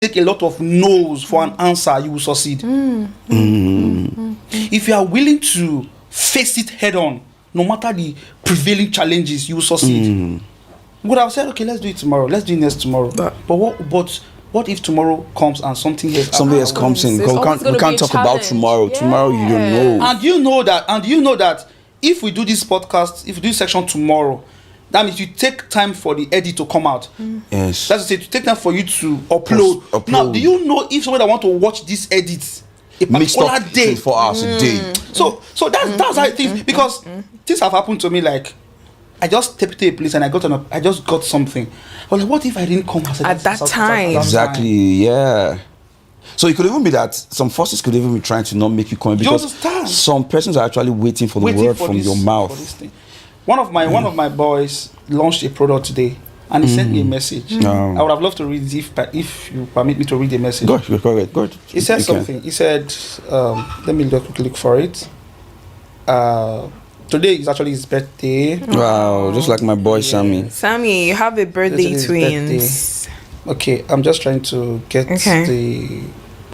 take a lot of no's for an answer, you will succeed. If you are willing to face it head on, no matter the prevailing challenges, you will succeed. Would have said, okay, let's do it tomorrow. Let's do it next tomorrow. But what if tomorrow comes and something else comes in? Because we can't talk about tomorrow. Yeah. Tomorrow you don't know. And you know that if we do this podcast, if we do this section tomorrow, that means you take time for the edit to come out. Yes. That's to say, to take time for you to upload. Now, do you know if someone that want to watch this edit a particular day, 4 hours a day? So that's how it is. Because things have happened to me. Like, I just stepped to a place and I just got something. I was like, what if I didn't come at that time? Exactly. Yeah. So it could even be that some forces could even be trying to not make you come, because some persons are actually waiting for the word from your mouth. One of my boys launched a product today, and he sent me a message. I would have loved to read it if you permit me to read the message. Go ahead. He said something. He said, let me look for it. Today is actually his birthday. Wow, just like my boy Sammy. Sammy, you have a birthday twins. Okay, I'm just trying to get the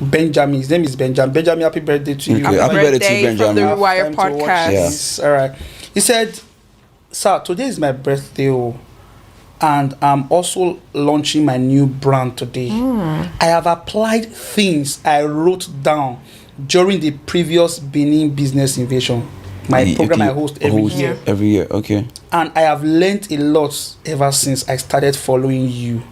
Benjamin. His name is Benjamin. Benjamin, happy birthday to you. Happy birthday to you, Benjamin. From the Rewire podcast. Yes. All right. He said, sir, today is my birthday, and I'm also launching my new brand today. I have applied things I wrote down during the previous Benin Business Invasion, my program I host every year. Every year, okay. And I have learned a lot ever since I started following you.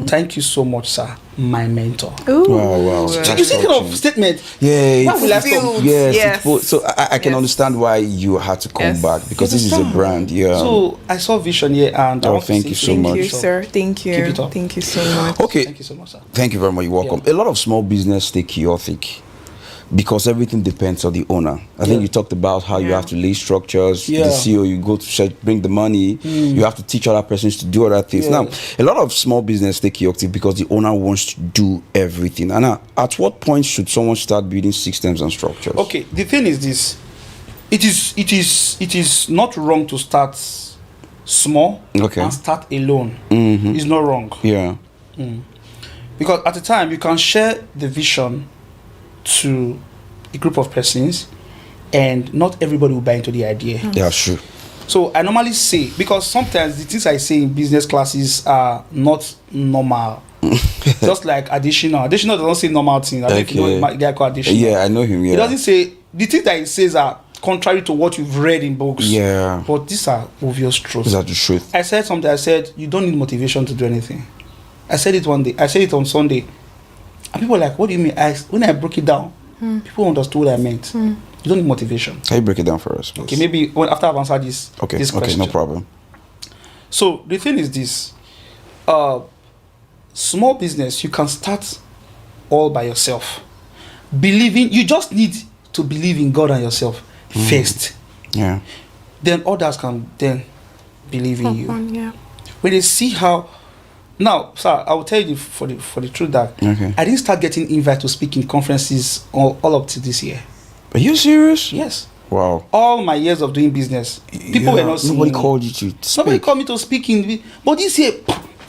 Thank you so much, sir, my mentor. Wow. So you see kind of statement? Yeah. Why will I stop? Yes. So I can understand why you had to come back, because this is a brand. Yeah. So I saw vision here, and thank you so much. Thank you, sir. Thank you. Keep it up. Thank you so much. Okay. Thank you so much, sir. Thank you very much. You're welcome. A lot of small business stay chaotic, because everything depends on the owner. I think you talked about how you have to lay structures. The CEO, you go to bring the money. You have to teach other persons to do other things. Now, a lot of small business stay chaotic because the owner wants to do everything. And at what point should someone start building systems and structures? Okay, the thing is this. It is not wrong to start small and start alone. It's not wrong. Yeah. Because at the time, you can share the vision to a group of persons, and not everybody will buy into the idea. Yeah, sure. So I normally say, because sometimes the things I say in business classes are not normal. Just like additional doesn't say normal thing. I think you know the guy called additional. Yeah, I know him. Yeah, it doesn't say the things that he says are contrary to what you've read in books. Yeah, but these are obvious truths. These are the truth. I said something. I said you don't need motivation to do anything. I said it one day. I said it on Sunday. And people were like, what do you mean? When I broke it down, people understood what I meant. You don't need motivation. Can you break it down for us, please? Okay, maybe after I've answered this question. Okay, no problem. So the thing is this. Small business, you can start all by yourself. You just need to believe in God and yourself first. Yeah. Then others can then believe in you. When they see how... Now, sir, I will tell you for the truth that I didn't start getting invited to speak in conferences all up to this year. Are you serious? Yes. Wow. All my years of doing business, people were not seeing me. Nobody called you to speak. Nobody called me to speak in... But this year,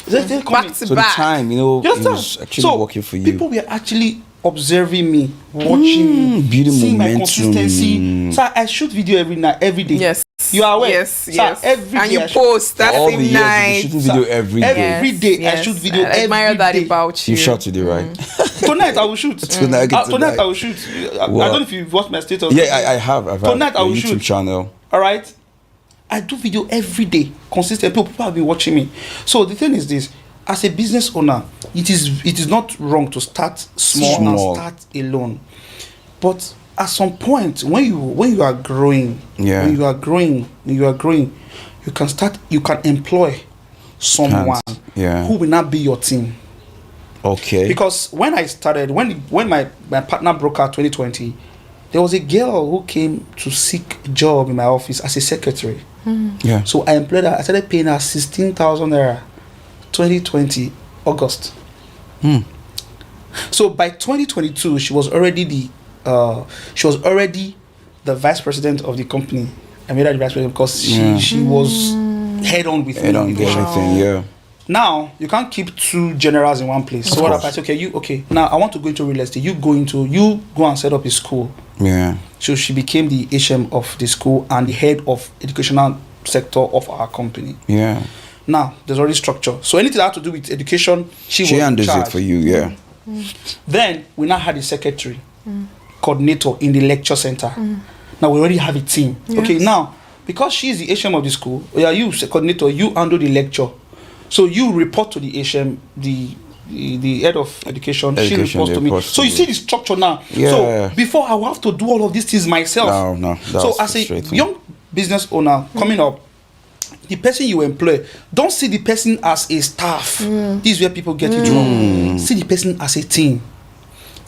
they're coming. So the time, it was actually working for you. People were actually observing me, watching me, seeing my consistency. So I shoot video every day. Yes. You are aware? Yes. Every and day you post that same night. You shooting video every day. Every day I shoot video every day. I admire that about you. You shot today, right? Tonight I will shoot. Tonight I will shoot. I don't know if you've watched my status. Yeah, I have. Tonight I will YouTube shoot. Channel. All right. I do video every day, consistent. People have been watching me. So the thing is this: as a business owner, it is not wrong to start small and start alone, but at some point when you are growing, you can employ someone who will not be your team. Okay. Because when I started, when my partner broke out 2020, there was a girl who came to seek a job in my office as a secretary. Yeah. So I employed her. I started paying her 16,000 naira 2020 August. So by 2022, she was already the vice president of the company. I made her the vice president because she was head on with everything. Yeah. Now you can't keep two generals in one place. So what happens? Okay, now I want to go into real estate. You go and set up a school. Yeah. So she became the HM of the school and the head of educational sector of our company. Yeah. Now there's already structure. So anything that had to do with education, she was in charge. It for you. Yeah. Then we now had a secretary, coordinator in the lecture center. Now we already have a team. Yes. Okay, now because she's the HM of the school, you coordinator, you handle the lecture. So you report to the HM, the head of education. She reports to me. So you see the structure now. Yeah. So before I will have to do all of these things myself. No. So as a young business owner coming up, the person you employ, don't see the person as a staff. This is where people get it wrong. See the person as a team.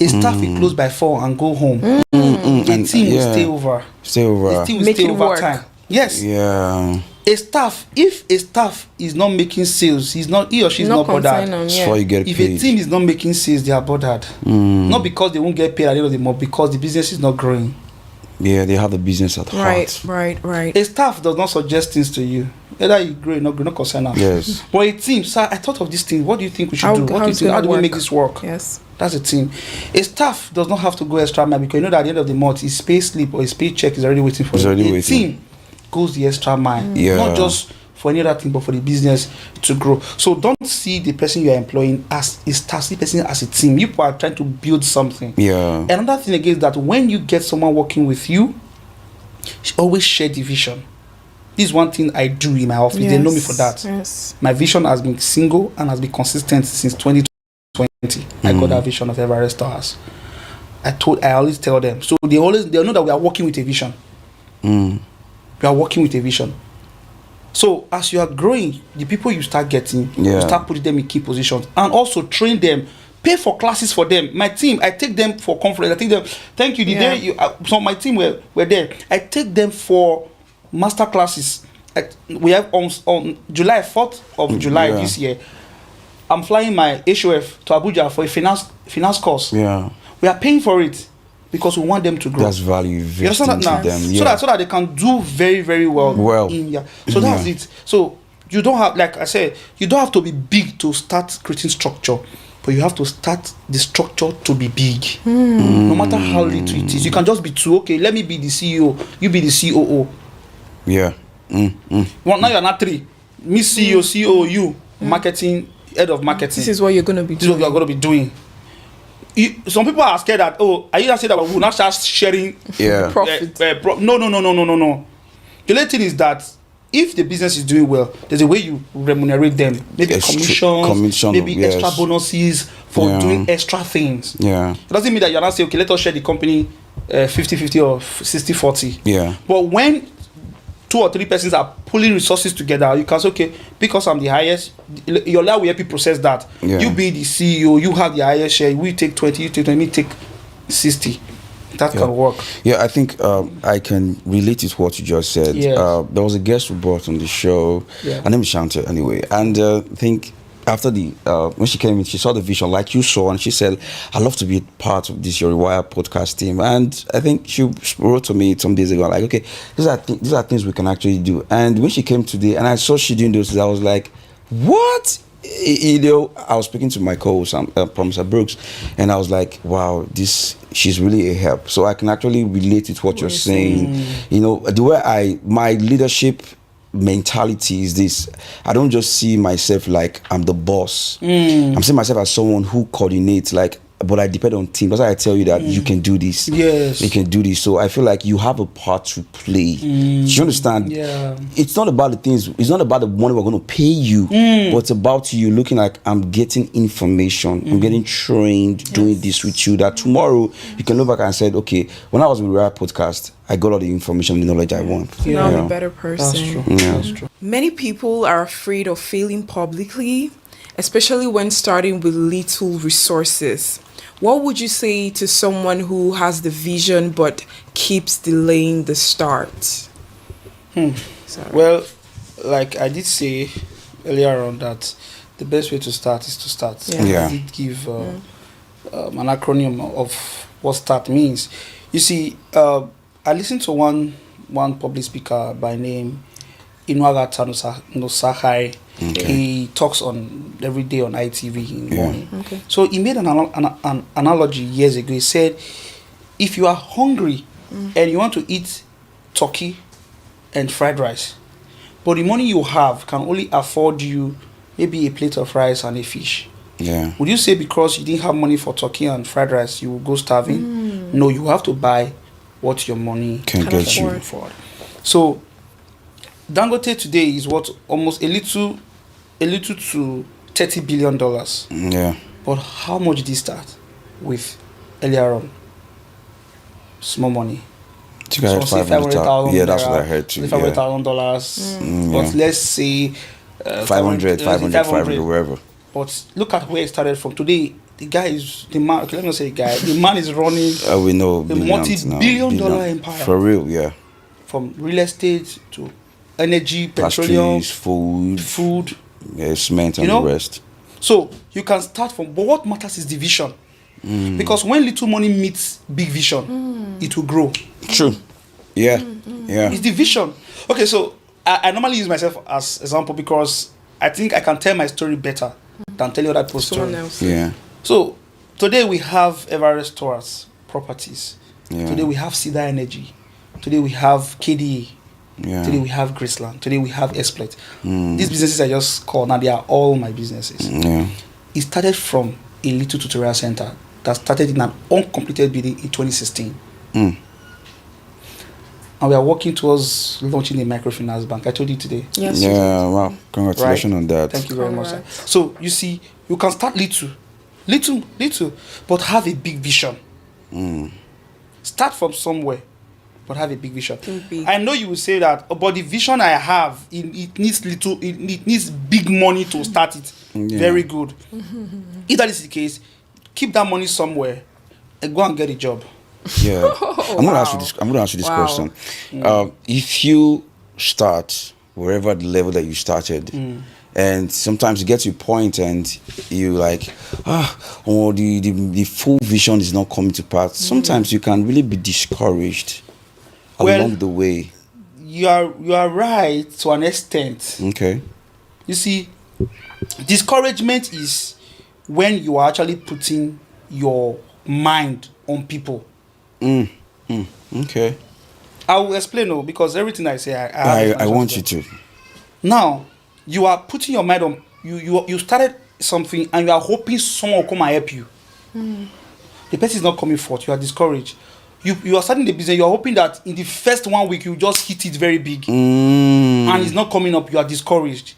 A staff will close by 4 and go home. The team will stay over. The team will stay over time. Yes. Yeah. If a staff is not making sales, he or she is not bothered. If a team is not making sales, they are bothered. Not because they won't get paid at the end of the month, because the business is not growing. Yeah, they have the business at heart. Right. A staff does not suggest things to you. Either you grow or not concern them. Yes. But a team, sir, I thought of this thing. What do you think we should do? What do you think? How do we make this work? Yes. That's a team. A staff does not have to go extra mile because you know that at the end of the month, his pay slip or his paycheck is already waiting for you. A team goes the extra mile. Not just for any other thing, but for the business to grow. So don't see the person you are employing as a staff, see the person as a team. You are trying to build something. Yeah. Another thing again is that when you get someone working with you, always share the vision. This is one thing I do in my office. They know me for that. Yes. My vision has been single and has been consistent since 2020. I got that vision of Everest Stars. I always tell them. So they know that we are working with a vision. We are working with a vision. So as you are growing, the people you start getting, you start putting them in key positions and also train them. Pay for classes for them. My team, I take them for conference. I take them. Thank you. The day you, so my team were there. I take them for master classes. We have on July 4th of July this year. I'm flying my HOF to Abuja for a finance course. Yeah, we are paying for it because we want them to grow. That's value. You understand that now? Them. So that they can do very, very well. So that's it. So you don't have, like I said, you don't have to be big to start creating structure. But you have to start the structure to be big. No matter how little it is. You can just be two. Okay, let me be the CEO. You be the COO. Yeah. Well, now you're not 3. Me CEO, COO, you. Marketing, head of marketing. This is what you're going to be doing. This is what you're going to be doing. Some people are scared that, are you going to say that we will not start sharing profit? No. The only thing is that if the business is doing well, there's a way you remunerate them. Maybe commissions, maybe extra bonuses for doing extra things. Yeah. It doesn't mean that you're not saying, okay, let us share the company 50-50 or 60-40. Yeah. But when 2 or 3 persons are pulling resources together, you can say, okay, because I'm the highest, your lawyer will help you process that. Yeah. You be the CEO, you have the highest share, we take 20, you take 20, me take 60. That can work. Yeah, I think I can relate to what you just said. Yes. There was a guest who brought on the show. Her name is Shanta anyway. And I think after when she came in, she saw the vision like you saw, and she said, I'd love to be part of this Your Rewire podcast team. And I think she wrote to me some days ago, like, okay, these are things we can actually do. And when she came today, and I saw she doing those things, I was like, what? I was speaking to my co-host, Mr. Brooks, and I was like, wow, she's really a help. So I can actually relate to what you're saying. The way my leadership mentality is this: I don't just see myself like I'm the boss. I'm seeing myself as someone who coordinates, but I depend on team. That's why I tell you that you can do this. Yes. You can do this. So I feel like you have a part to play. Do you understand? Yeah. It's not about the things, it's not about the money we're going to pay you, but it's about you looking like I'm getting information, I'm getting trained, doing this with you, that tomorrow you can look back and say, okay, when I was with Rare Podcast, I got all the information, the knowledge I want. Now I'm a better person. That's true. Yeah. That's true. Many people are afraid of failing publicly, especially when starting with little resources. What would you say to someone who has the vision but keeps delaying the start? Well, like I did say earlier on, that the best way to start is to start. I did give an acronym of what start means. You see, I listened to one public speaker by name Inuagata Nosahai. He talks on every day on ITV in the morning. Okay. So he made an analogy years ago. He said, if you are hungry and you want to eat turkey and fried rice, but the money you have can only afford you maybe a plate of rice and a fish. Yeah. Would you say because you didn't have money for turkey and fried rice, you will go starving? No, you have to buy what your money Can get you. afford. So Dangote today is what, almost a little to $30 billion. Yeah. But how much did he start with earlier on? Small money. You got Some say 500,000. Yeah, that's what I heard too. $500,000. But let's say 500, wherever. But look at where it started from. Today, the guy is the man. Okay, let me not say the guy. The man is running. We know a multi-billion-dollar empire. For real, yeah. From real estate to energy, petroleum, pastries, food, yeah, cement, and the rest. So you can start from. But what matters is the vision. Because when little money meets big vision, it will grow. True. Yeah. Yeah. It's the vision. Okay, so I normally use myself as example because I think I can tell my story better than tell you other people's story. Yeah. So today we have Everest Tours properties. Yeah. Today we have Cedar Energy. Today we have KDA. Yeah. Today we have Graceland. Today we have Exploit. These businesses I just called now, they are all my businesses. Yeah. It started from a little tutorial center that started in an uncompleted building in 2016. And we are working towards launching a microfinance bank. I told you today. Yes. Yeah, wow. Congratulations on that. Thank you very much, sir. So, you see, you can start little, but have a big vision. Start from somewhere, but have a big vision. Big. I know you will say that, but the vision I have, it needs big money to start it. Yeah. Very good. If that is the case, keep that money somewhere and go and get a job. Yeah. I'm gonna ask you this question. If you start wherever the level that you started, and sometimes you get to a point and you like, the full vision is not coming to pass. Sometimes you can really be discouraged along the way. You are right to an extent. Okay. You see, discouragement is when you are actually putting your mind on people. Okay. I will explain, because everything I say, I want you to. Now, you are putting your mind on. You started something and you are hoping someone will come and help you. The person is not coming forth. You are discouraged. You are starting the business. You are hoping that in the first 1 week you just hit it very big, and it's not coming up. You are discouraged.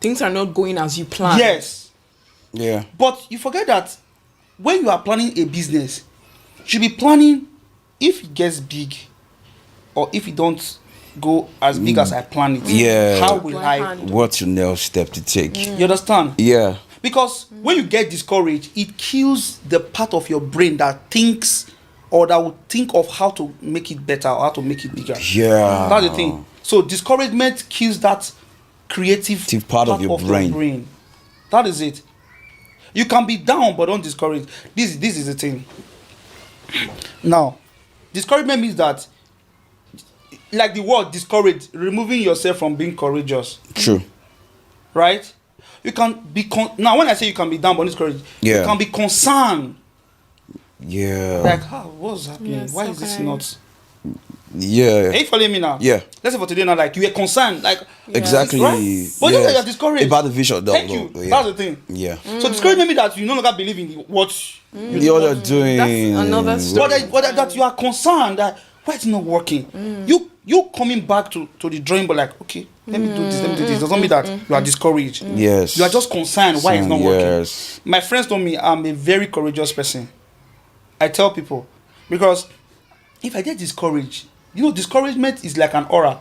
Things are not going as you planned. Yes. Yeah. But you forget that when you are planning a business, you should be planning if it gets big or if it don't go as big as I plan it. Yeah. How will I? What's your next step to take? You understand? Yeah. Because when you get discouraged, it kills the part of your brain that thinks or that will think of how to make it better or how to make it bigger. Yeah. That's the thing. So discouragement kills that creative part of your brain. That is it. You can be down, but don't discourage. This is the thing. Now, discouragement means that, like the word discourage, removing yourself from being courageous. True. Right? You can be now. When I say you can be down, but discouraged, you can be concerned. Yeah. Like, what's happening? Yes, Why is this not? Yeah. Are you following me now? Yeah. Let's say for today now, like you were concerned, like exactly. Right? But you are discouraged about the vision. Thank you. Yeah. That's the thing. Yeah. So discouragement means that you no longer believe in what you're doing. That's another story. That you are concerned that why it's not working. You coming back to the drawing board like, okay, let me do this. Doesn't mean that you are discouraged. Yes. You are just concerned why it's not working. Yes. My friends told me I'm a very courageous person. I tell people, because if I get discouraged, discouragement is like an aura,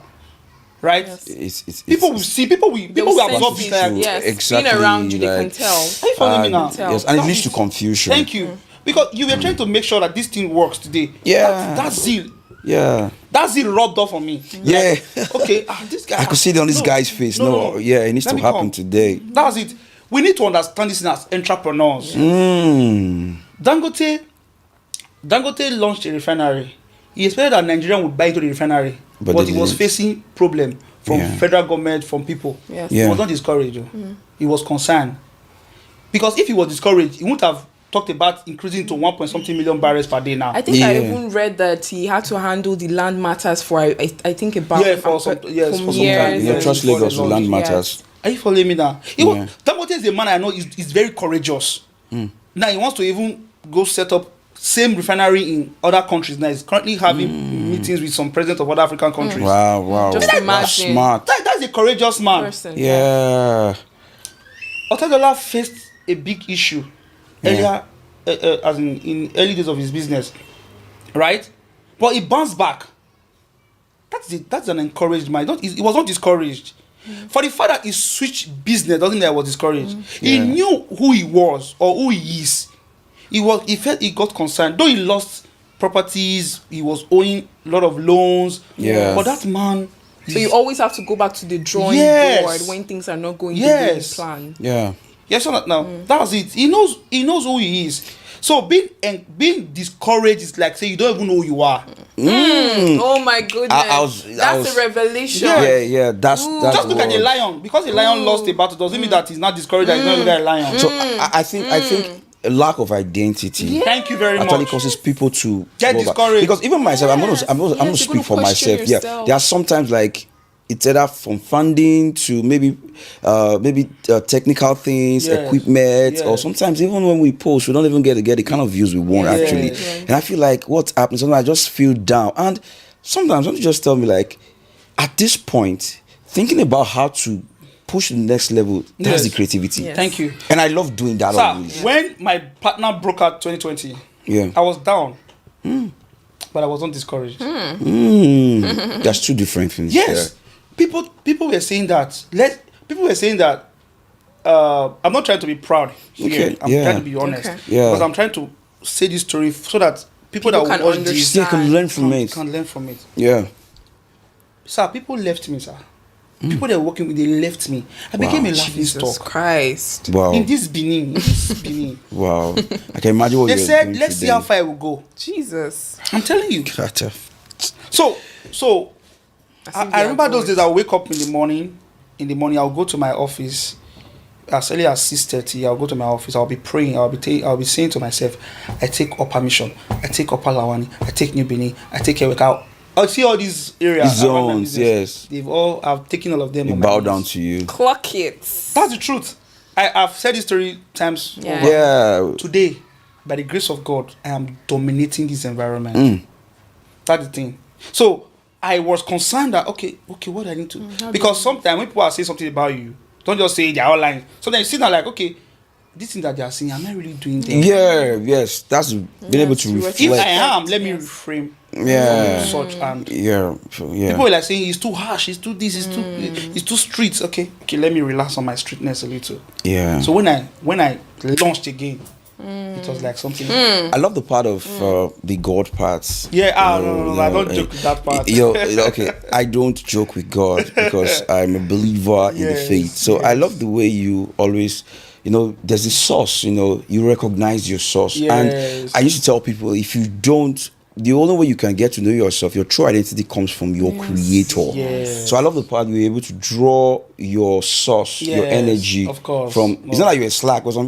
right? It's people will absorb it. Yes, exactly. Being around you, they can tell. Are you following me now? Yes, and it leads to confusion. Thank you. Because you were trying to make sure that this thing works today. Yeah. That zeal. Yeah. That zeal rubbed off on me. Yeah. Like, okay, this guy. I could see it on this guy's face. No, yeah, it needs to happen today. That's it. We need to understand this as entrepreneurs. Dangote launched a refinery. He expected that Nigerian would buy into the refinery, but he was facing problem from federal government, from people. Yes. He was not discouraged. He was concerned. Because if he was discouraged, he wouldn't have talked about increasing to 1 point something million barrels per day now. I think I even read that he had to handle the land matters for I think about for some time. years. Trust Lagos with land matters. Are you following me now? Dangote is a man I know is very courageous. Now he wants to even go set up same refinery in other countries. Now he's currently having meetings with some presidents of other African countries. Wow. Just That's imagine. smart. That's a courageous man. Person, Yeah. Otedola faced a big issue earlier, as in early days of his business, right? But he bounced back. That's an encouraged man. He was not discouraged. For the fact that he switched business doesn't mean that he was discouraged. He knew who he was or who he is. He felt he got concerned. Though he lost properties, he was owing a lot of loans. Yeah. But that man. So you always have to go back to the drawing board when things are not going the way you plan. Yeah. Yes or not? Now that's it. He knows who he is. So being discouraged is like say you don't even know who you are. Oh my goodness. That's a revelation. Yeah. That's just look at a lion. Because a lion lost a battle doesn't mean that he's not discouraged that he's not really a lion. So I think a lack of identity thank you very actually much causes people to get discouraged. Because even myself, I'm going to speak for myself. Yourself. Yeah, there are sometimes like it's either from funding to maybe technical things, equipment, or sometimes even when we post, we don't even get the kind of views we want actually. And I feel like what's happening, sometimes I just feel down. And sometimes don't you just tell me like, at this point, thinking about how to push to the next level, that's the creativity. Thank you. And I love doing that always. When my partner broke out 2020, I was down. But I was not discouraged. That's two different things. Yes. People were saying that. I'm not trying to be proud here. I'm trying to be honest. Because I'm trying to say this story so that people that can watch this can learn from it. Can learn from it. Yeah. Sir, people left me, sir. People that were working with, they left me. I became a laughing Jesus stock. Christ. Wow. In this Benin. Wow. I can imagine what They you're said, doing let's see today. how far I will go. Jesus. I'm telling you. Gotcha. So I remember those days I would wake up in the morning. I'll go to my office. As early as 6:30, I'll go to my office. I'll be praying. I'll be saying to myself, I take Upper Mission, I take Upper Lawani, I take New Benin, I take Eweka. I'll see all these areas. Zones, yes. I've taken all of them. They bow down to you. Clock it. That's the truth. I've said this story times over. Yeah. Today, by the grace of God, I am dominating this environment. That's the thing. So I was concerned that okay, what do I need to? Because sometimes when people are saying something about you, don't just say they're all lying. Sometimes you see that like, okay, this thing that they are saying, am I really doing that? Yeah, yes. That's being able to reflect. If I am, let me reframe. Such and people are like saying he's too harsh, he's too this, he's too street. Okay, let me relax on my streetness a little. Yeah. So when I launched again, it was like something. I love the part of the God parts. Yeah, no, I don't joke with that part. Okay, I don't joke with God because I'm a believer in the faith. So I love the way you always, there's a source. You recognize your source. And I used to tell people, if you don't, the only way you can get to know yourself, your true identity comes from your creator. Yes. So I love the part where you're able to draw your source, your energy of course. from. It's not like you're slack, because some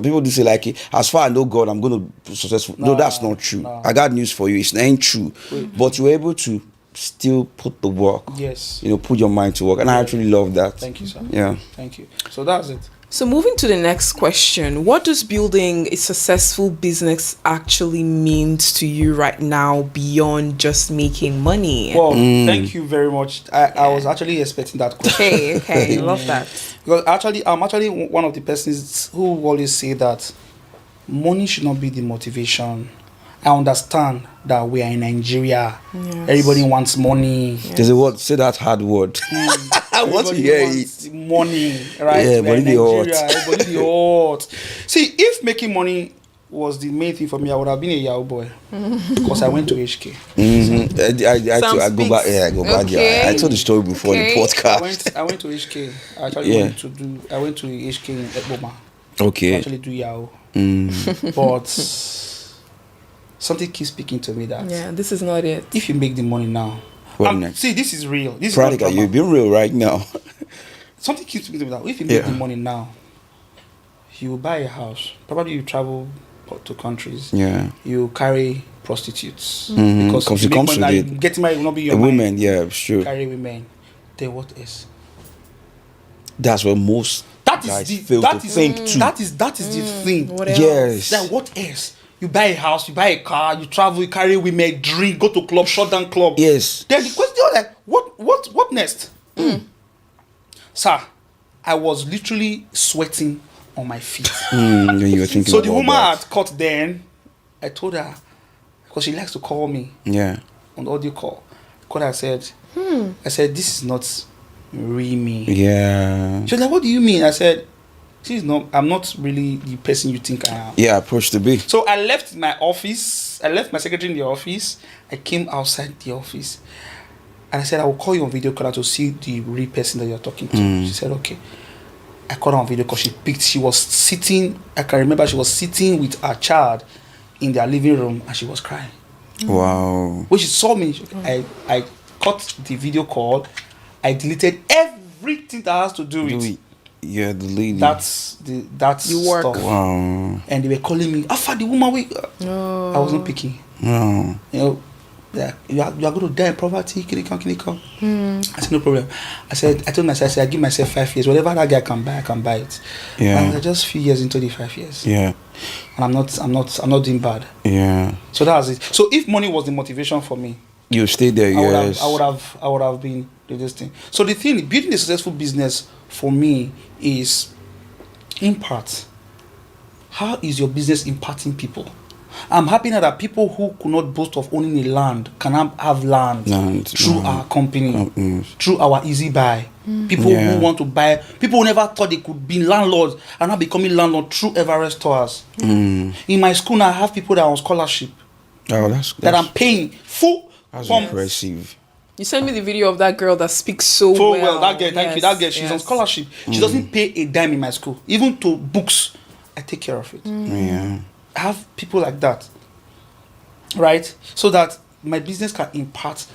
people do say like, as far as I know God, I'm going to be successful. No, that's not true. I got news for you. It's not true. But you're able to still put the work. Yes. Put your mind to work. And I actually love that. Thank you, sir. Yeah. Thank you. So that's it. So moving to the next question, what does building a successful business actually means to you right now beyond just making money? Well, thank you very much. I was actually expecting that question. Okay, love that. Because I'm actually one of the persons who always say that money should not be the motivation. I understand that we are in Nigeria. Yes. Everybody wants money. Yes. There's a word, say that hard word. I want to hear it. Money, right? Yeah, but everybody hot. See, if making money was the main thing for me, I would have been a Yahoo boy. Because I went to HK. I go back. Yeah, I go back. Yeah, I told the story before the podcast. I went to HK. I actually went to HK in Eboma. Okay. To actually do Yahoo. But something keeps speaking to me that this is not it. If you make the money now, What next? See, this is real. This Prodigal, is not you're drama. being real right now. Something keeps me thinking that if you make the money now, you buy a house. Probably you travel to countries. Yeah. You carry prostitutes. Mm-hmm. Because Comes if you make money now, with getting married will not be your women, mind. yeah, sure. Carry women. Then what else? That's what most guys fail to think too. That is the thing. What else? Yes. Then what else? You buy a house, you buy a car, you travel, you carry women, drink, go to club, shut down club. Yes. Then the question is like, what next? Sir, I was literally sweating on my feet. When you were thinking So the about woman that. had caught then. I told her, because she likes to call me Yeah. on the audio call. I said, I said, this is not really me. Yeah. She was like, what do you mean? I said, I'm not really the person you think I am. Yeah, approach to be. So I left my office. I left my secretary in the office. I came outside the office. And I said, I will call you on video call to see the real person that you're talking to. She said, okay. I called her on video because she was sitting, I can remember she was sitting with her child in their living room and she was crying. Wow. When she saw me, I cut the video call. I deleted everything that has to do with Yeah, the lady. that's You work. stuff. Wow. And they were calling me, Alpha, the woman I wasn't picking. No. You know, you are going to die in poverty. Can you come? I said, no problem. I told myself, I give myself 5 years. Whatever that guy can buy, I can buy it. Yeah. And we're just a few years into the 5 years. Yeah. And I'm not doing bad. Yeah. So that was it. So if money was the motivation for me, You stay there, yes. I would have been doing this thing. So the thing, building a successful business for me is impact. How is your business impacting people? I'm happy now that people who could not boast of owning a land can have land through our company, through our easy buy. People who want to buy, people who never thought they could be landlords are now becoming landlords through Everest stores. In my school now, I have people that are on scholarship. Oh, that's that I'm paying full. That's impressive. You sent me the video of that girl that speaks so well. That girl, thank you. That girl, she's on scholarship. She doesn't pay a dime in my school, even to books. I take care of it. Yeah. I have people like that, right? So that my business can impact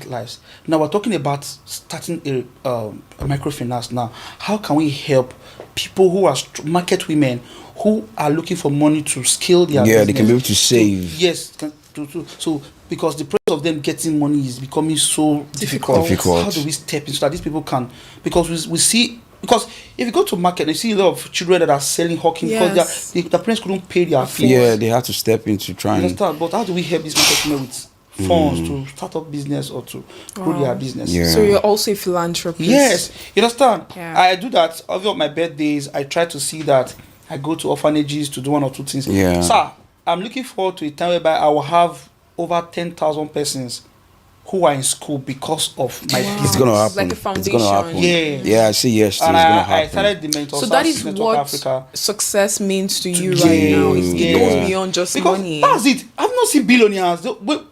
lives. Now we're talking about starting a microfinance. Now, how can we help people who are market women who are looking for money to scale their business? They can be able to save. So because the process of them getting money is becoming so difficult. How do we step in so that these people can? Because we see. Because if you go to market, you see a lot of children that are selling hawking because the parents couldn't pay their fees. Yeah, they have to step into trying. Understand? But how do we help these market women with funds to start up business or to grow their business? Yeah. So you're also a philanthropist. Yes, you understand? Yeah. I do that. Over my birthdays, I try to see that I go to orphanages to do one or two things. Yeah. Sir, I'm looking forward to a time whereby I will have over 10,000 persons who are in school because of my business. It's gonna happen. Like a foundation. It's gonna happen. Yeah. I see. Yes, And it's gonna happen. I started the mentor. So that is Network what Africa. success means to you right now. It goes beyond just Because money. that's it. I've not seen billionaires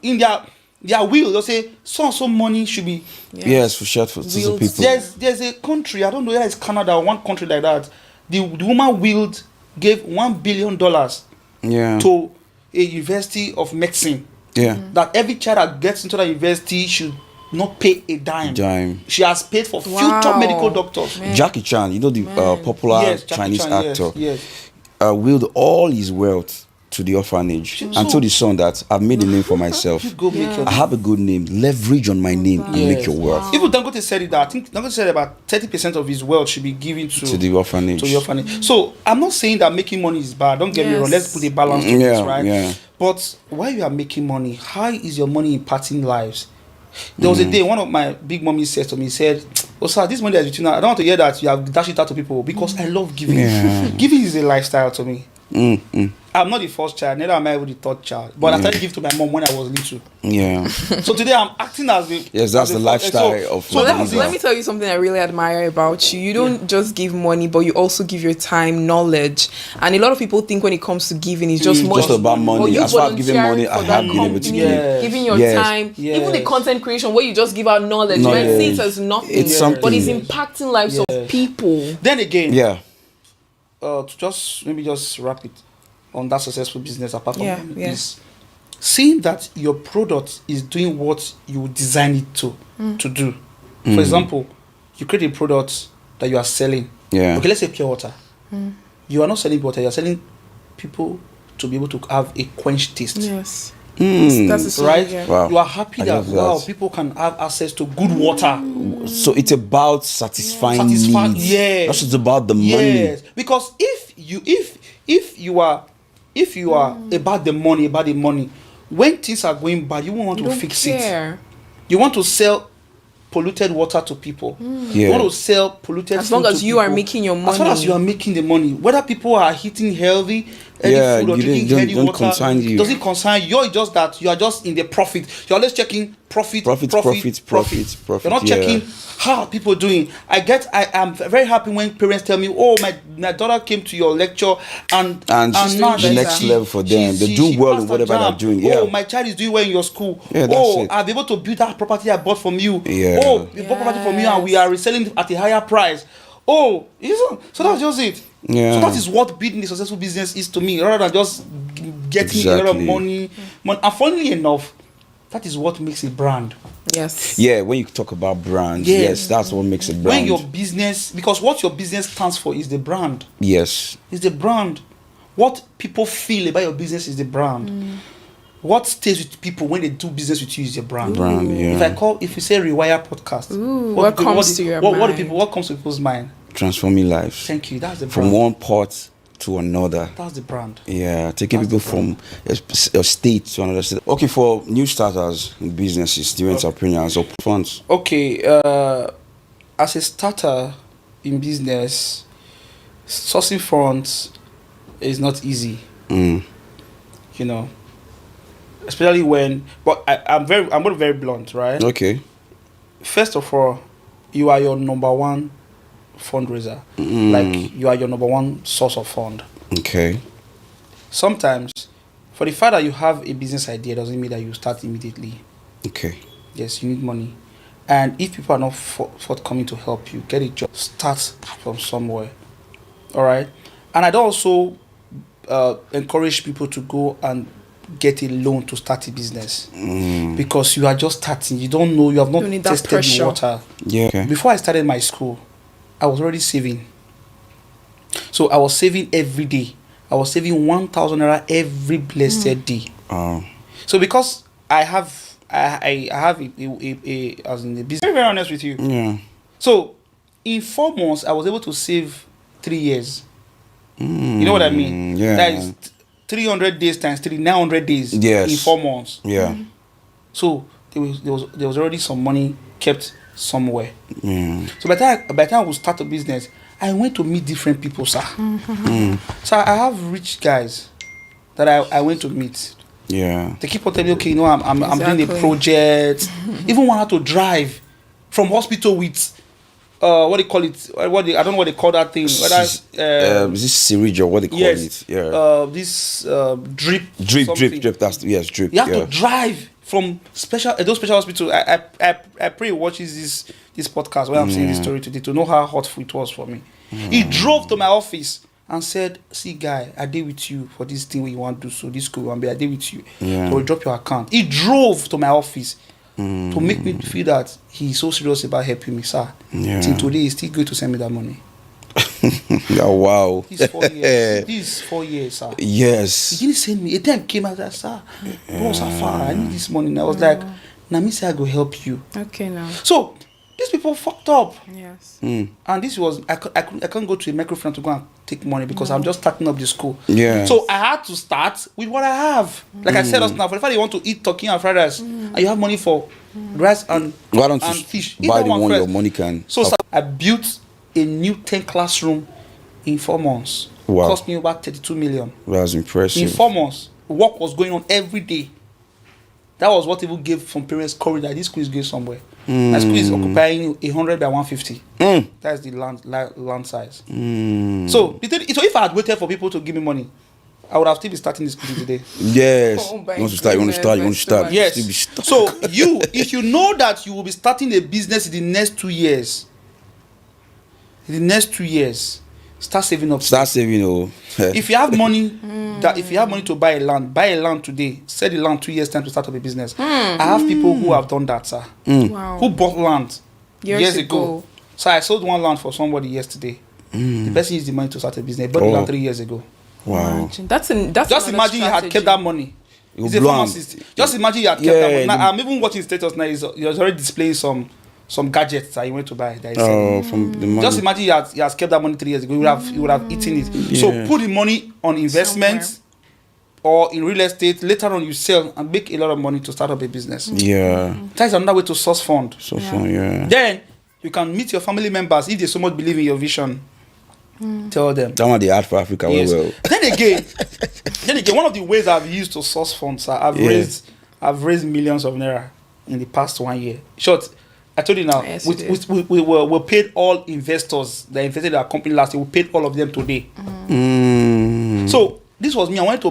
in their will. They'll say so money should be. Yes, for sure, for some people. There's a country, I don't know whether it's Canada or one country like that. The woman gave $1 billion to a university of medicine. Yeah. That every child that gets into that university should not pay a dime. She has paid for future medical doctors. Man. Jackie Chan, you know the popular Chinese actor, willed all his wealth to the orphanage and told his son that I've made a name for myself. I have a good name. Leverage on my name and make your wealth. Even Dangote said it. I think Dangote said about 30% of his wealth should be given to the orphanage. So I'm not saying that making money is bad. Don't get me wrong. Let's put a balance to this, right? Yeah. But while you are making money, how is your money impacting lives? There was a day one of my big mommies said to me, "Oh sir, this money is between us. I don't want to hear that you have dashed it out to people because I love giving. Giving is a lifestyle to me. I'm not the first child, neither am I even the third child. But I started to give to my mom when I was little. Yeah. So today I'm acting as the that's the lifestyle of. So let me tell you something I really admire about you. You don't just give money, but you also give your time, knowledge. And a lot of people think when it comes to giving, it's just money. Just about money. As far as giving money, I have been able to give. Giving your time, even the content creation where you just give out knowledge. You might see it as nothing, it's something, but it's impacting lives of people. Then again, to just wrap it on that successful business apart from this. seeing that your product is doing what you design it to do. For example, you create a product that you are selling. Yeah. Okay, let's say pure water. You are not selling water, you are selling people to be able to have a quench taste. Yes. That's the Right? slogan. Wow. You are happy I that, love that. wow, people can have access to good water. So it's about satisfying needs. Yes. Not just about the money. Yes. Because if you are about the money, when things are going bad, you won't want You to don't fix care. it. You want to sell polluted water to people. You Yeah. want to sell polluted As long food as to you are people. making your As long as money. you are making the money, whether people are eating healthy Yeah, food or you drinking don't healthy water, concern you. it doesn't concern you. You're just that you are just in the profit. You're always checking profit. Profit. You're not Yeah. checking how people doing. I am very happy when parents tell me, "Oh, my daughter came to your lecture and she's now doing the next level for them. They do well in passed her whatever they're jam. doing. Yeah. Oh, my child is doing well in your school. Yeah, that's oh, it. I'll be able to build that property I bought from you. Yeah. Oh, we bought property from you and we are reselling it at a higher price. Oh, so that's just it. Yeah. So that is what building a successful business is to me, rather than just getting a lot of Exactly. money. And funnily enough, that is what makes a brand. Yes. Yeah, when you talk about brands, yes, that's what makes a brand. When your business, because what your business stands for is the brand. Yes. It's the brand. What people feel about your business is the brand. What stays with people when they do business with you is your brand. Brand, yeah. If you say Rewire Podcast, what comes to your mind? What comes to people's mind? Transforming lives. Thank you. That's the brand. From one part to another. That's the brand. Yeah, taking people from a state to another state. Okay, for new starters in businesses, new entrepreneurs or funds. Okay, as a starter in business, sourcing funds is not easy. You know, especially when. But I'm going to be very blunt, right? Okay. First of all, you are your number one fundraiser. Like you are your number one source of fund. Okay. Sometimes, for the fact that you have a business idea doesn't mean that you start immediately. Okay. Yes, you need money. And if people are not forthcoming to help you, get a job. Start from somewhere. All right? And I'd also encourage people to go and get a loan to start a business. Because you are just starting. You don't know. You have not tested the water. Yeah. Okay. Before I started my school, I was already saving. So I was saving every day. I was saving 1,000 naira every blessed day. So because I have a as in the business. Very, very honest with you. Yeah. So in 4 months, I was able to save 3 years. You know what I mean? Yeah. That is 300 days times 3, 900 days. Yes. In 4 months. Yeah. So there was already some money kept somewhere. Yeah. So by the time I would start a business, I went to meet different people, sir. So I have rich guys that I went to meet. Yeah. They keep on telling me, okay, you know, I'm doing a project. Even one had to drive from hospital with what they call it. I don't know what they call that thing. Is this syringe or what they call it? Yeah. This drip. Drip. That's drip. You have to drive from those special hospitals. I pray he watches this podcast where I'm saying this story today to know how hurtful it was for me. He drove to my office and said, "See, guy, I did with you for this thing you want to do. So this school you want be, I did with you. Yeah. So we'll drop your account." He drove to my office to make me feel that he's so serious about helping me, sir. Yeah. Till today, he's still going to send me that money. Oh, wow. This 4 years. This 4 years, sir. Yes. He didn't send me. A time came out and said, "Sir, bro, so far, I need this money." And I was like, "Now me say I go help you." Okay, now. So these people fucked up. Yes. And this was I can't go to a microfinance to go and take money because I'm just starting up the school. Yeah. So I had to start with what I have. Like I said us now, for the fact you want to eat turkey and fried rice and you have money for rice and Why don't you fish, buy the one your money can? So I built a new 10 classroom in 4 months. Wow. Cost me about 32 million. That's impressive. In 4 months, work was going on every day. That was what even gave some parents courage that this school is going somewhere. My school is occupying 100 by 150. That's the land size. So if I had waited for people to give me money, I would have still been starting this school today. Yes. Oh, You want to start. Yes. Still be stuck. So if you know that you will be starting a business in the next 2 years, Start saving up. Start saving. Oh, If you have money, if you have money to buy a land today. Sell the land 2 years time to start up a business. I have people who have done that, sir. Wow. Who bought land years ago. ago. So I sold one land for somebody yesterday. The person used the money to start a business. Bought the land 3 years ago. wow. Imagine. That's Just imagine you had kept that money. He's a pharmacist. Just imagine you had kept that money. Now, I'm even watching status now. He's already displaying some gadgets that he went to buy. That From the money. just imagine he has kept that money 3 years ago. You would have eaten it. Yeah. So put the money on investments or in real estate. Later on, you sell and make a lot of money to start up a business. Yeah. That is another way to source fund. So fun. Yeah. Then you can meet your family members if they so much believe in your vision. Tell them. That one they add for Africa. Yes. Well. Then again, one of the ways I've used to source funds, I've raised millions of naira in the past 1 year. Short, I told you now, Yes, we paid all investors that invested in our company last year. We paid all of them today. So this was me. I wanted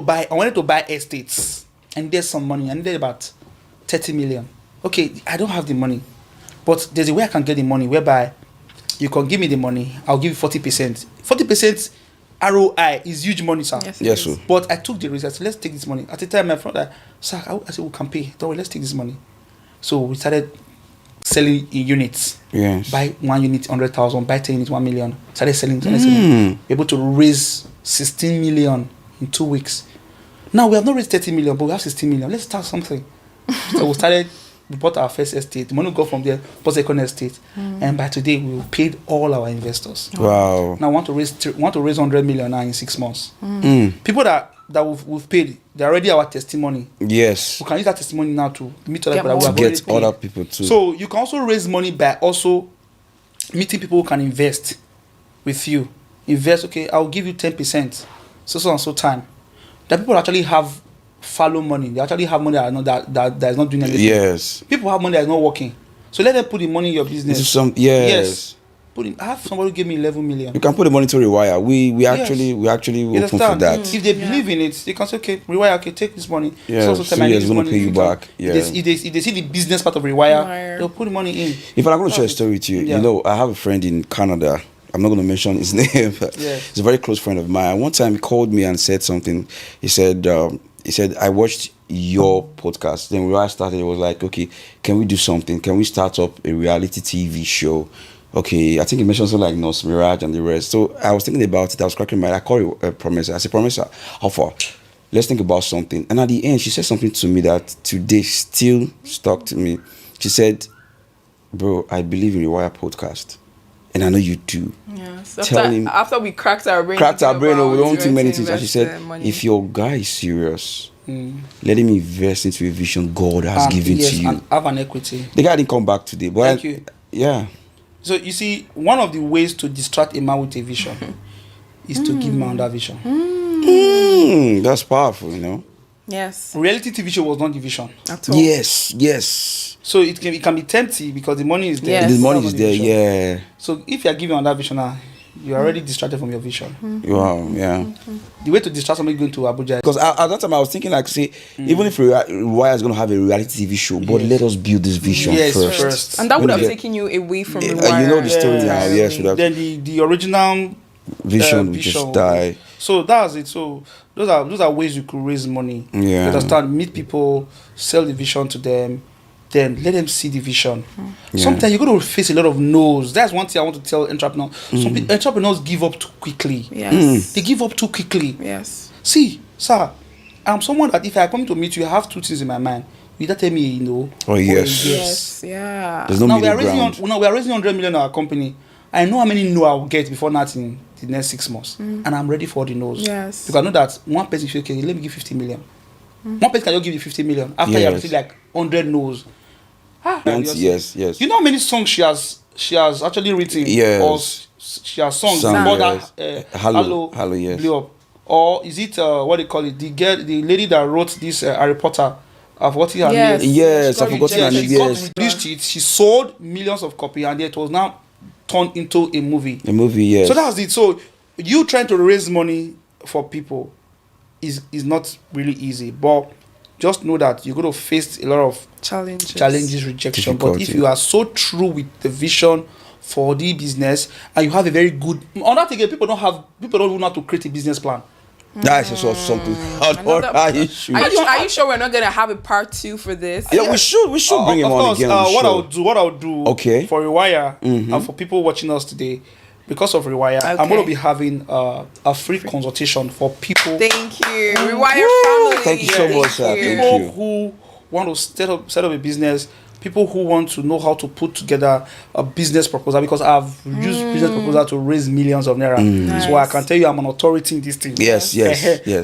to buy estates, and there's some money. I needed about 30 million. Okay, I don't have the money, but there's a way I can get the money whereby you can give me the money. I'll give you 40%. 40% ROI is huge money, sir. Yes, sir. But I took the risk. I said, let's take this money. At the time, my friend, sir, I said, we can pay. Don't worry, let's take this money. So we started selling in units. Yes. Buy 1 unit, 100,000. Buy 10 units, 1 million. Started selling. We're able to raise 16 million in 2 weeks. Now, we have not raised 30 million, but we have 16 million. Let's start something. So we bought our first estate. The money got from there, bought the second estate. And by today, we paid all our investors. Wow. Now, want to raise 100 million now in 6 months. People that we've paid, they're already our testimony. Yes. We can use that testimony now to meet other people that we To have get already other paid. people too. So you can also raise money by also meeting people who can invest with you. Invest, okay, I'll give you 10%. So and so time. That people actually have fallow money. They actually have money that is not doing anything. Yes. People have money that is not working. So let them put the money in your business. This is yes. I have somebody who gave me 11 million. You can put the money to Rewire. We actually You open for that. If they believe in it, they can say, okay, Rewire, okay, take this money. Yeah, So 3 years going to pay you back. Yeah. If they see the business part of Rewire, they'll put the money in. If I'm going to share a story with you, Yeah. you know, I have a friend in Canada. I'm not going to mention his name, but he's a very close friend of mine. One time he called me and said something. He said, I watched your podcast. Then when I started, it was like, okay, can we do something? Can we start up a reality TV show? Okay, I think he mentioned something like Nos Mirage and the rest. So I was thinking about it. I was cracking my head. I called a promise. I said, promise, how far? Let's think about something. And at the end, she said something to me that today still stuck to me. She said, bro, I believe in the Wire podcast. And I know you do. Yes. After we cracked our brain. We don't think many things. And she said, if your guy is serious, let him invest into a vision God has given to you. And have an equity. The guy didn't come back today. But Thank you. Yeah. So you see, one of the ways to distract a man with a vision is to give him another vision. That's powerful, you know. Yes. Reality TV show was not the vision. At all. Yes. So it can be tempting because the money is there. Yes. The money is there, yeah. So if you are giving another vision, you're already distracted from your vision. Wow, yeah. The way to distract somebody going to Abuja. Because at that time I was thinking, like, say, even if Wire is going to have a reality TV show, but let us build this vision first. And that would have taken you away from the Wire. You know the story now, yes. Then the original vision will just die. So that's it. So those are ways you could raise money. Yeah. You understand? Meet people, sell the vision to them, then let them see the vision. Sometimes you're going to face a lot of no's. That's one thing I want to tell entrepreneurs. Some entrepreneurs give up too quickly. Yes. They give up too quickly. Yes. See, sir, I'm someone that if I come to meet you, I have two things in my mind. You either tell me you know. Oh, yes. Yes. Yeah. There's no Now middle ground. we are raising 100 million in our company. I know how many no I'll get before that in the next 6 months. And I'm ready for the no's. Yes. Because I know that one person should okay, let me give 50 million. One person can just give you 50 million after you have received like 100 no's. Yes. You know how many songs she has actually written? Yes. Or she has songs before that Hello, yes. blew up. Or is it what they call it? The lady that wrote this Harry Potter. I've what her name. Yes, I forgot her name. Yes. Released it. She sold millions of copies and it was now turned into a movie. A movie, yes. So that's it. So you trying to raise money for people is not really easy. But just know that you're going to face a lot of challenges, rejection. But if you are so true with the vision for the business, and you have a very good. On that again, people don't even know how to create a business plan. That's just something. Another issue. Are you sure we're not gonna have a part 2 for this? Yeah, we should bring him on again. What I'll do okay, for Rewire and for people watching us today, because of Rewire, I'm going to be having a free consultation for people. Thank you, Rewire family. Thank you so much, sir. People who want to set up a business. People who want to know how to put together a business proposal, because I've used business proposal to raise millions of naira. So I can tell you I'm an authority in this thing. Yes.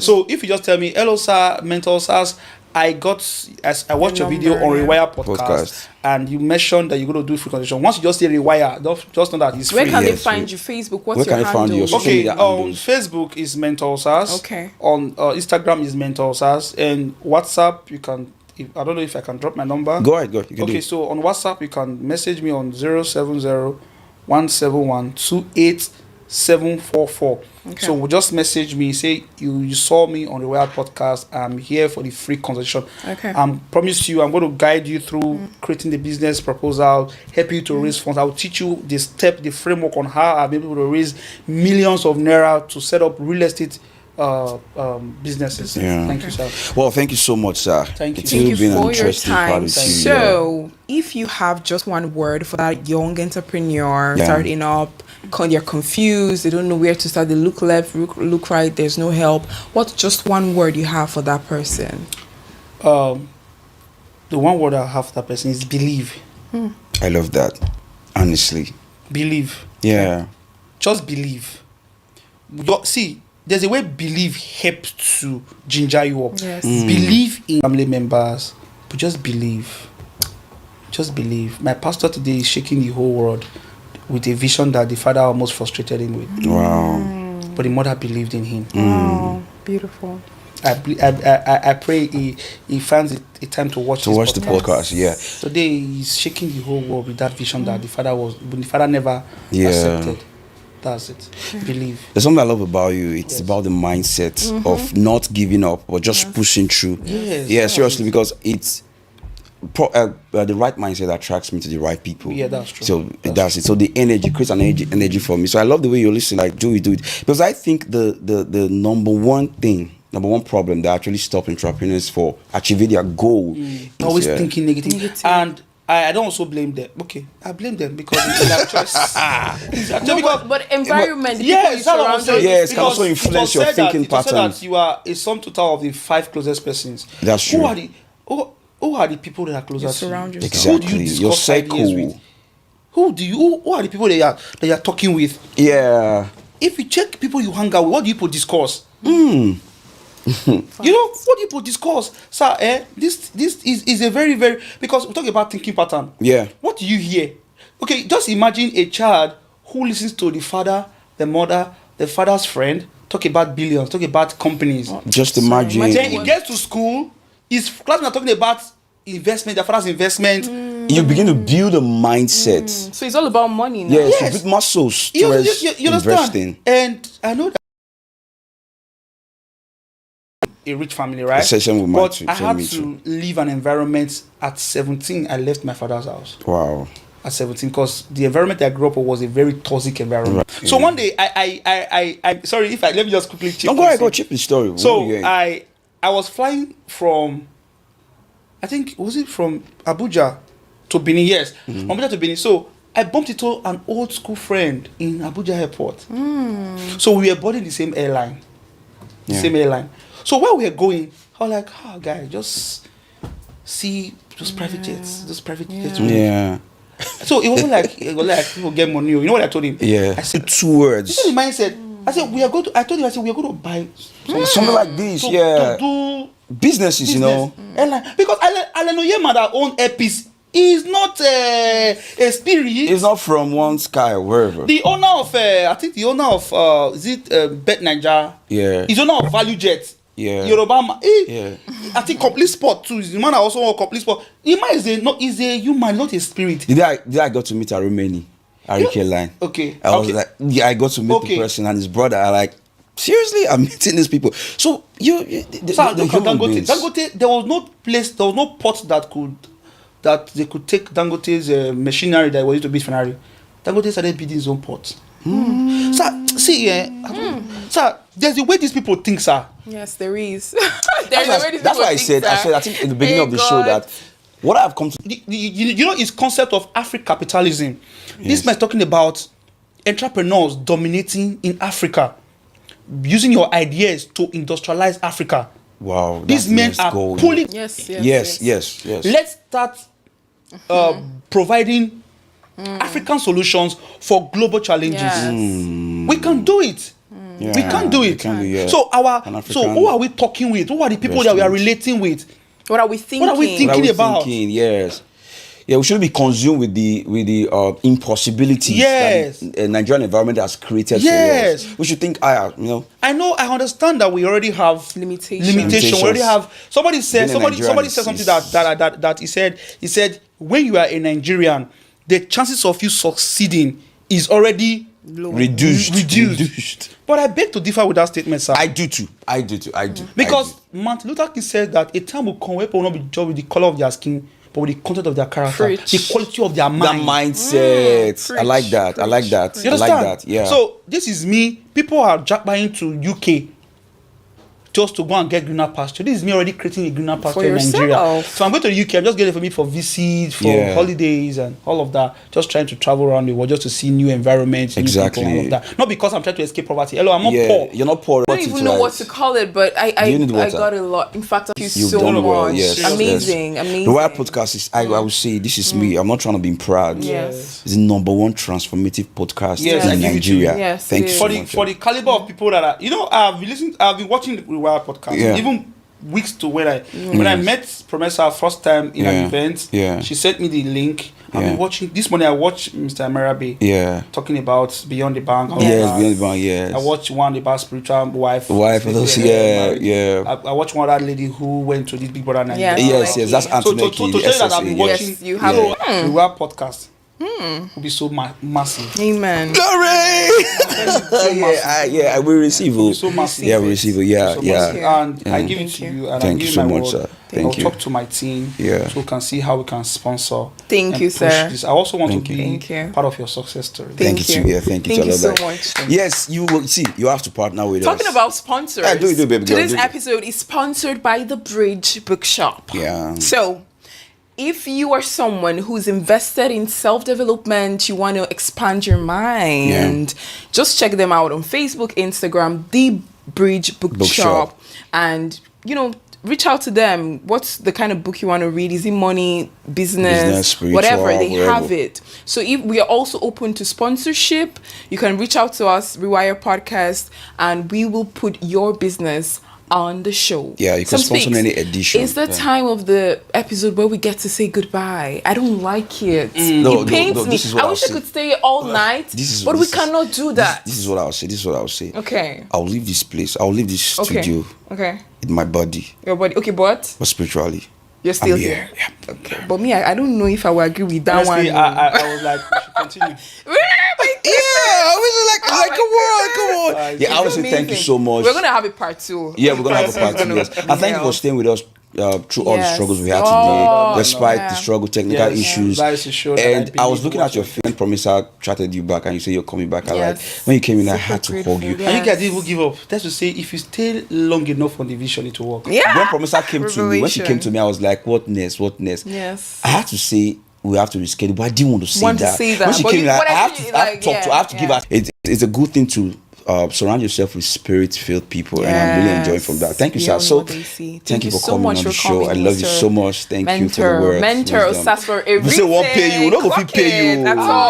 So if you just tell me, hello sir, mentor sirs, I watched your video on Rewire podcast, and you mentioned that you're going to do free consultation. Once you just say Rewire, just know that it's free. Where can they find you? Facebook? What's your handle? Okay, on Facebook is Mentor Sirs. Okay. On Instagram is Mentor Sirs, and WhatsApp you can. I don't know if I can drop my number. Go ahead. You can okay, so on WhatsApp you can message me on 070-171-28744. Okay. So just message me, say you saw me on the Wild podcast. I'm here for the free consultation. Okay. I promise you I'm going to guide you through creating the business proposal, help you to raise funds. I'll teach you the framework on how I'll be able to raise millions of naira to set up real estate businesses. Yeah. Thank you, sir. Well, thank you so much, sir. Thank you. It's Thank you been for an your interesting time. part with you. So, if you have just one word for that young entrepreneur starting up, they're confused, they don't know where to start, they look left, look right, there's no help. What's just one word you have for that person? The one word I have for that person is believe. I love that. Honestly. Believe. Yeah. Just believe. See, there's a way believe helps to ginger you up. Yes. Believe in family members, but just believe. Just believe. My pastor today is shaking the whole world with a vision that the father almost frustrated him with. Wow. But the mother believed in him. Wow. Beautiful. I pray he finds a time to watch the podcast. Yeah. Today he's shaking the whole world with that vision that the father never accepted. That's it. Believe. There's something I love about you. It's about the mindset of not giving up or just pushing through. Yes. Yeah, seriously, because it's the right mindset attracts me to the right people. Yeah, that's true. So that's it. So the energy creates an energy for me. So I love the way you listen. Like, do it. Because I think the number one problem that actually stops entrepreneurs for achieving their goal is always thinking negative. And I don't also blame them. Okay, I blame them because it's their choice. But environment. Yes, it can also influence your thinking pattern. That you are a sum total of the 5 closest persons. That's true. Who are the people that are closest to you? Exactly. Who do you discuss your circle. ideas with? Who are the people that you're talking with? Yeah. If you check people you hang out with, what do people discuss? What do people discuss? Sir, this is a very, very, because we talk about thinking pattern. Yeah. What do you hear? Okay, just imagine a child who listens to the father, the mother, the father's friend, talk about billions, talk about companies. Just imagine. Then he gets to school, his classmates are talking about investment, their father's investment. You begin to build a mindset. So it's all about money now. Yes, you build muscles towards you investing. And I know that a rich family, right? But I had to leave an environment at 17. I left my father's house. Wow. At 17, because the environment I grew up in was a very toxic environment. Right. So one day, I sorry if let me just quickly chip. Go ahead, chip the story. So I was flying from, I think, was it from Abuja to Benin? Yes, from Abuja to Benin. So I bumped into an old school friend in Abuja airport. So we were boarding the same airline. So while we were going, I was like, guy, just see those private jets. Yeah. So it wasn't like people get money. You know what I told him? Yeah. I said 2 words. You know the mindset. I said we are going to buy something like this. To do businesses, you know. Airline. Because Alan Oyema that own Airpeace is not a spirit. It's not from one sky or wherever. The owner of is it Niger? Yeah. He's owner of Value Jet. Yeah. Yoruba. Yeah. I think Complete Sport too. The man that also own Complete Sport. The man is a human, not a spirit. Did I got to meet Arumeni? Arike line. Okay. I was like, I got to meet the person and his brother. I like, seriously, I'm meeting these people. So Dangote, there was no port that they could take Dangote's machinery that was used to build Ferrari. Dangote started building his own port. Sir, see, sir, there's the way these people think, sir. Yes, there is. That's why I said, I think in the beginning of the show that what I've come to... You know, his concept of Afro-capitalism. This man is talking about entrepreneurs dominating in Africa, using your ideas to industrialize Africa. Wow. These men are pulling... Yes. Let's start providing African solutions for global challenges. Yes. We can do it. We can do it. So who are we talking with? Who are the people that we are relating with? What are we thinking? What are we thinking about? Yes. Yeah, we shouldn't be consumed with the impossibilities that the Nigerian environment has created for us. We should think higher, you know. I understand that we already have limitations. We already have somebody said something that he said when you are a Nigerian, the chances of you succeeding is already reduced. But I beg to differ with that statement, sir. I do too. Because Martin Luther King said that a time will come where people will not be judged with the color of their skin, but with the content of their character, the quality of their mind. That mindset. I like that. You understand? I like that. Yeah. So this is me. People are buying to UK just to go and get greener pasture. This is me already creating a greener pasture in Nigeria. So I'm going to the UK. I'm just getting it for me for visits, for holidays and all of that. Just trying to travel around the world just to see new environments, new people, all of that. Not because I'm trying to escape poverty. Hello, I'm not poor. You're not poor. I don't even know what to call it, but I got a lot. In fact, thank you so much. Well. Yes, amazing. The Warri podcast is, I would say, this is me. I'm not trying to be proud. Yes. It's the number one transformative podcast in Nigeria. Yes, thank you so much. For the caliber of people that are, I've been watching the Warri podcast. Even weeks to when I met Promesa first time in an event, she sent me the link. I've been watching this morning. I watched Mr. Amarabe talking about Beyond the Bank. Beyond the Bank. Yes. I watched one about spiritual wife. I watched one other lady who went to this Big Brother Nigeria. Yes, that's Anthony. So to tell you that I've been watching, yes, you have the Warri podcast. Will be so massive. Amen. Glory! I will receive it. So massive. Yeah, we receive it. And I give it to you. And thank you so much, sir. Thank you. I'll talk to my team so we can see how we can sponsor. Thank you, sir. This. I also want to be part of your success story. Thank you. Thank you so much. Yes, you will see. You have to partner with us. Talking about sponsors. Do baby girl. Today's episode is sponsored by the Bridge Bookshop. Yeah. So, if you are someone who's invested in self-development, you want to expand your mind, just check them out on Facebook, Instagram, The Bridge Bookshop. And, reach out to them. What's the kind of book you want to read? Is it money, business spiritual, whatever? They have it. So if we are also open to sponsorship, you can reach out to us, Rewire Podcast, and we will put your business on the show. Yeah, you can sponsor any edition. It's the time of the episode where we get to say goodbye. I don't like it. It pains me. I wish I could stay all night, but we cannot do that. This is what I'll say. Okay. I'll leave this place. I'll leave this studio. Okay. In my body. Your body. Okay, but spiritually. You're still here. Yeah. Okay. But me, I don't know if I will agree with that. Honestly, one. I was like, we should continue. I was come on. Yeah, I would say thank you so much. We're gonna have a part 2. Yeah, we're gonna have a part 2. Yes. And thank you for staying with us through all the struggles we had today, despite the struggle, technical issues. And I was looking at your friend, Promesa chatted you back, and you said you're coming back. When you came in, I had to hug you. And you guys didn't even give up. That's to say, if you stay long enough on the vision, it will work. Yeah. When Promesa came to me, when she came to me, I was like, what next? Yes. I had to say, we have to reschedule, but I didn't want to say that. When she came in, I have to talk to her. I have to give her. It's a good thing to surround yourself with spirit-filled people, and I'm really enjoying from that. Thank you, sir. So, thank you for coming on the show. I love you so much. Thank you for the words. Mentor, for everything. We say, won't pay you. We're not going to pay you. That's all.